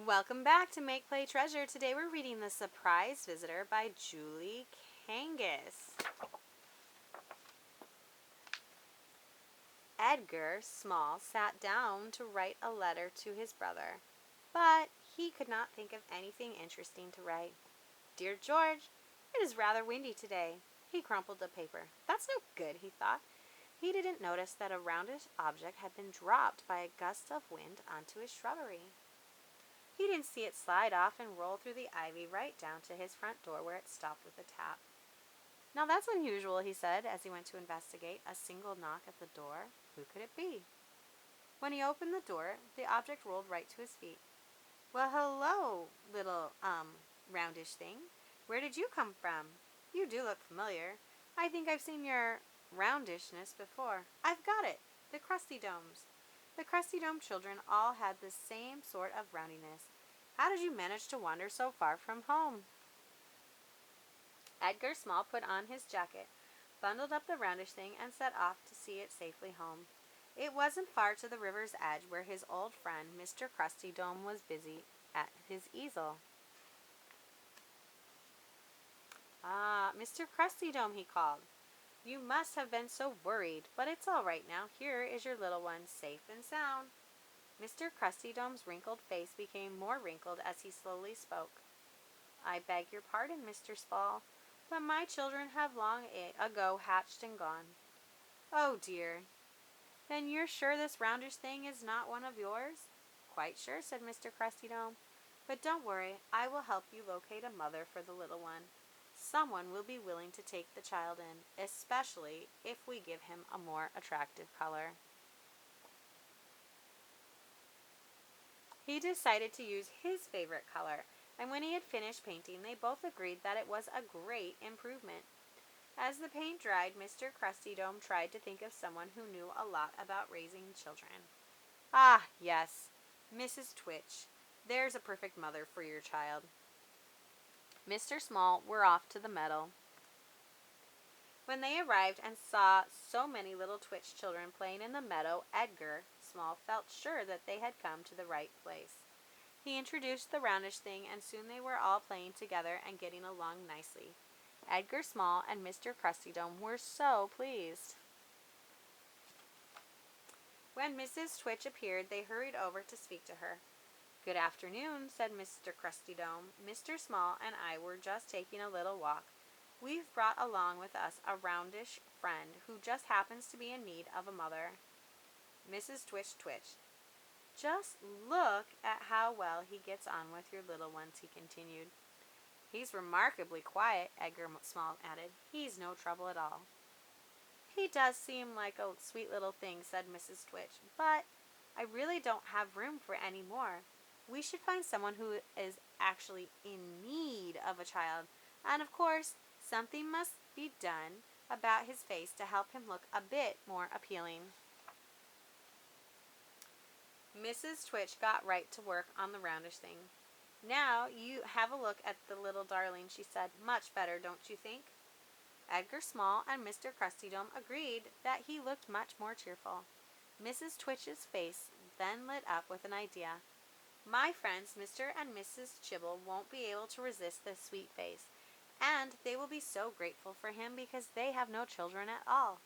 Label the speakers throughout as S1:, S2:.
S1: Welcome back to Make Play Treasure. Today we're reading The Surprise Visitor by Julie Kangas. Edgar Small sat down to write a letter to his brother, but he could not think of anything interesting to write. Dear George, it is rather windy today. He crumpled the paper. That's no good, he thought. He didn't notice that a roundish object had been dropped by a gust of wind onto his shrubbery. He didn't see it slide off and roll through the ivy right down to his front door where it stopped with a tap. Now that's unusual, he said as he went to investigate. A single knock at the door. Who could it be? When he opened the door, the object rolled right to his feet. Well, hello, little, roundish thing. Where did you come from? You do look familiar. I think I've seen your roundishness before. I've got it. The Crusty Domes. The Crusty Dome children all had the same sort of roundiness. How did you manage to wander so far from home? Edgar Small put on his jacket, bundled up the roundish thing, and set off to see it safely home. It wasn't far to the river's edge where his old friend, Mr. Crusty Dome, was busy at his easel. Ah, Mr. Crusty Dome, he called. You must have been so worried, but it's all right now. Here is your little one, safe and sound. Mr. Crusty Dome's wrinkled face became more wrinkled as he slowly spoke. I beg your pardon, Mr. Small, but my children have long ago hatched and gone. Oh, dear. Then you're sure this roundish thing is not one of yours? Quite sure, said Mr. Crusty Dome. But don't worry, I will help you locate a mother for the little one. Someone will be willing to take the child in, especially if we give him a more attractive color. He decided to use his favorite color, and when he had finished painting, they both agreed that it was a great improvement. As the paint dried, Mr. Crusty Dome tried to think of someone who knew a lot about raising children. Ah, yes, Mrs. Twitch. There's a perfect mother for your child. Mr. Small were off to the meadow. When they arrived and saw so many little Twitch children playing in the meadow, Edgar Small felt sure that they had come to the right place. He introduced the roundish thing, and soon they were all playing together and getting along nicely. Edgar Small and Mr. Crusty Dome were so pleased. When Mrs. Twitch appeared, they hurried over to speak to her. Good afternoon, said Mr. Crusty Dome. Mr. Small and I were just taking a little walk. We've brought along with us a roundish friend who just happens to be in need of a mother. Mrs. Twitch twitched. Just look at how well he gets on with your little ones, he continued. He's remarkably quiet, Edgar Small added. He's no trouble at all. He does seem like a sweet little thing, said Mrs. Twitch, but I really don't have room for any more. We should find someone who is actually in need of a child, and of course, something must be done about his face to help him look a bit more appealing. Mrs. Twitch got right to work on the roundish thing. Now you have a look at the little darling, she said. Much better, don't you think? Edgar Small and Mr. Crusty Dome agreed that he looked much more cheerful. Mrs. Twitch's face then lit up with an idea. My friends, Mr. and Mrs. Chibble, won't be able to resist this sweet face, and they will be so grateful for him because they have no children at all.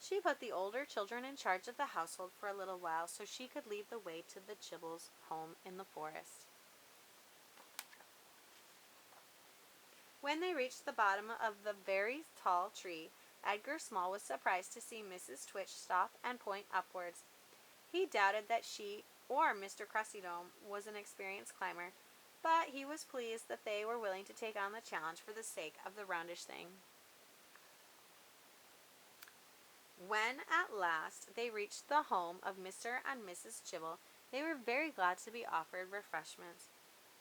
S1: She put the older children in charge of the household for a little while so she could lead the way to the Chibbles' home in the forest. When they reached the bottom of the very tall tree, Edgar Small was surprised to see Mrs. Twitch stop and point upwards. He doubted that she or Mr. Crusty Dome was an experienced climber, but he was pleased that they were willing to take on the challenge for the sake of the roundish thing. When at last they reached the home of Mr. and Mrs. Chibble, they were very glad to be offered refreshments.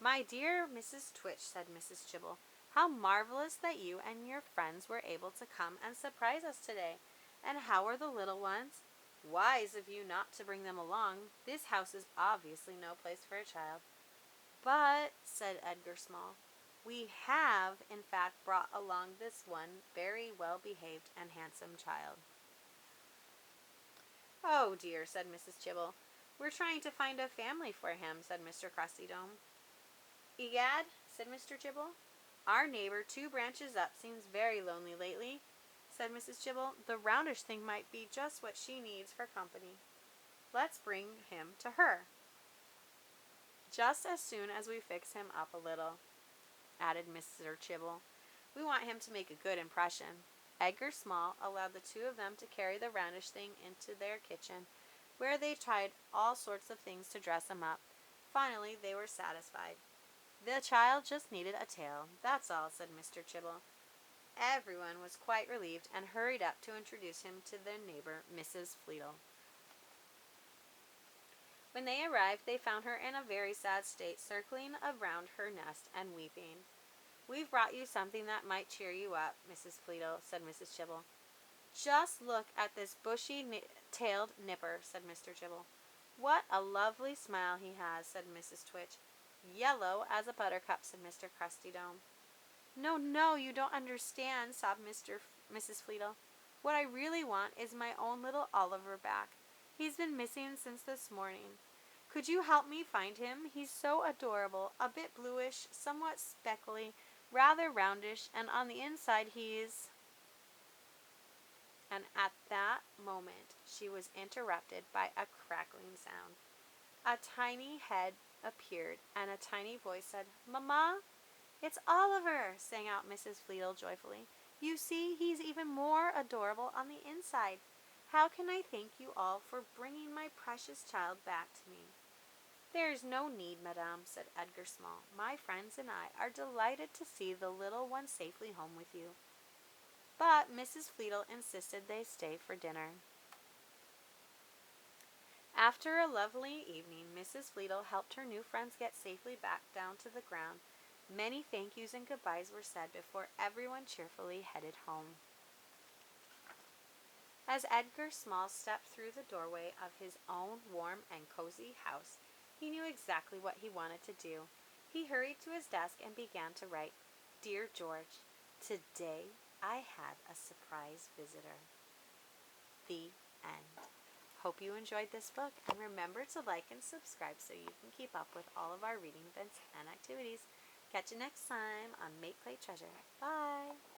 S1: My dear Mrs. Twitch, said Mrs. Chibble, how marvelous that you and your friends were able to come and surprise us today. And how are the little ones? Wise of you not to bring them along. This house is obviously no place for a child. But, said Edgar Small, we have, in fact, brought along this one very well-behaved and handsome child. Oh, dear, said Mrs. Chibble. "We're trying to find a family for him," said Mr. Krusty Dome. "Egad," said Mr. Chibble, "our neighbor 2 branches up seems very lonely lately," said Mrs. Chibble. "The roundish thing might be just what she needs for company. Let's bring him to her, just as soon as we fix him up a little," added Mr. Chibble. "We want him to make a good impression." Edgar Small allowed the 2 of them to carry the roundish thing into their kitchen, where they tried all sorts of things to dress him up. Finally, they were satisfied. "The child just needed a tail, that's all," said Mr. Chibble. Everyone was quite relieved and hurried up to introduce him to their neighbor, Mrs. Fleetle. When they arrived, they found her in a very sad state, circling around her nest and weeping. "We've brought you something that might cheer you up, Mrs. Fleetle," said Mrs. Chibble. "Just look at this bushy-tailed nipper," said Mr. Chibble. "What a lovely smile he has," said Mrs. Twitch. "Yellow as a buttercup," said Mr. Krusty Dome. "No, no, you don't understand," sobbed Mrs. Fleetle. "What I really want is my own little Oliver back. He's been missing since this morning. Could you help me find him? He's so adorable, a bit bluish, somewhat speckly, rather roundish, and on the inside he's—" And at that moment she was interrupted by a crackling sound. A tiny head appeared, and a tiny voice said, "Mamma!" "It's Oliver!" sang out Mrs. Fleetle joyfully. "You see, he's even more adorable on the inside. How can I thank you all for bringing my precious child back to me?" "There's no need, madame," said Edgar Small. "My friends and I are delighted to see the little one safely home with you." But Mrs. Fleetle insisted they stay for dinner. After a lovely evening, Mrs. Fleetle helped her new friends get safely back down to the ground. Many thank yous and goodbyes were said before everyone cheerfully headed home. As Edgar Small stepped through the doorway of his own warm and cozy house, he knew exactly what he wanted to do. He hurried to his desk and began to write, "Dear George, today I had a surprise visitor." The end. Hope you enjoyed this book, and remember to like and subscribe so you can keep up with all of our reading events and activities. Catch you next time on Make Play Treasure. Bye!